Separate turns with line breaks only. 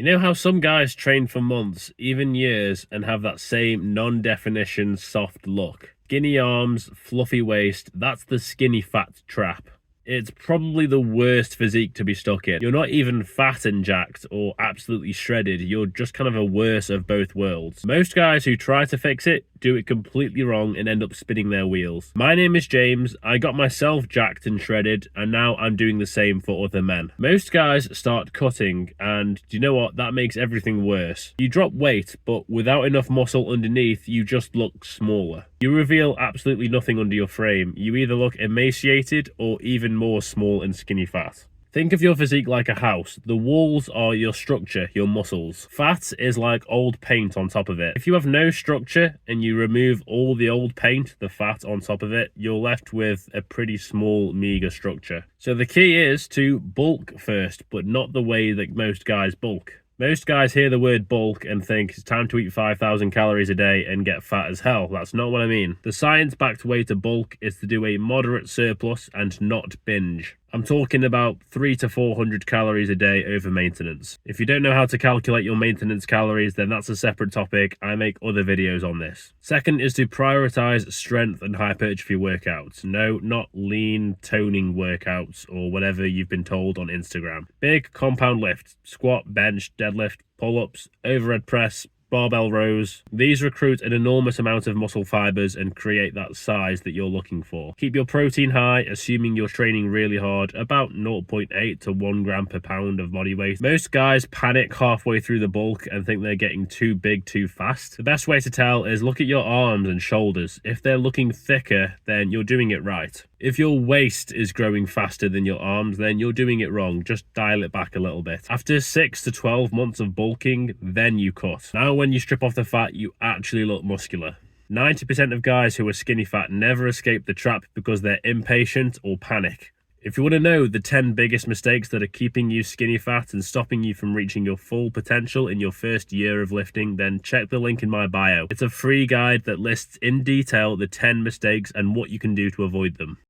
You know how some guys train for months, even years, and have that same non-definition soft look? Skinny arms, fluffy waist, that's the skinny fat trap. It's probably the worst physique to be stuck in. You're not even fat and jacked or absolutely shredded, you're just kind of a worse of both worlds. Most guys who try to fix it do it completely wrong and end up spinning their wheels. My name is James, I got myself jacked and shredded, and now I'm doing the same for other men. Most guys start cutting, and do you know what? That makes everything worse. You drop weight, but without enough muscle underneath, you just look smaller. You reveal absolutely nothing under your frame. You either look emaciated or even more small and skinny fat. Think of your physique like a house. The walls are your structure, your muscles. Fat is like old paint on top of it. If you have no structure and you remove all the old paint, the fat on top of it, you're left with a pretty small, meager structure. So the key is to bulk first, but not the way that most guys bulk. Most guys hear the word bulk and think it's time to eat 5,000 calories a day and get fat as hell. That's not what I mean. The science-backed way to bulk is to do a moderate surplus and not binge. I'm talking about 300 to 400 calories a day over maintenance. If you don't know how to calculate your maintenance calories, then that's a separate topic. I make other videos on this. Second is to prioritize strength and hypertrophy workouts. No, not lean toning workouts or whatever you've been told on Instagram. Big compound lift, squat, bench, deadlift, pull-ups, overhead press, barbell rows. These recruit an enormous amount of muscle fibers and create that size that you're looking for. Keep your protein high, assuming you're training really hard, about 0.8 to 1 gram per pound of body weight. Most guys panic halfway through the bulk and think they're getting too big too fast. The best way to tell is look at your arms and shoulders. If they're looking thicker, then you're doing it right. If your waist is growing faster than your arms, then you're doing it wrong. Just dial it back a little bit. After 6 to 12 months of bulking, then you cut. Now when you strip off the fat, you actually look muscular. 90% of guys who are skinny fat never escape the trap because they're impatient or panic. If you want to know the 10 biggest mistakes that are keeping you skinny fat and stopping you from reaching your full potential in your first year of lifting, then check the link in my bio. It's a free guide that lists in detail the 10 mistakes and what you can do to avoid them.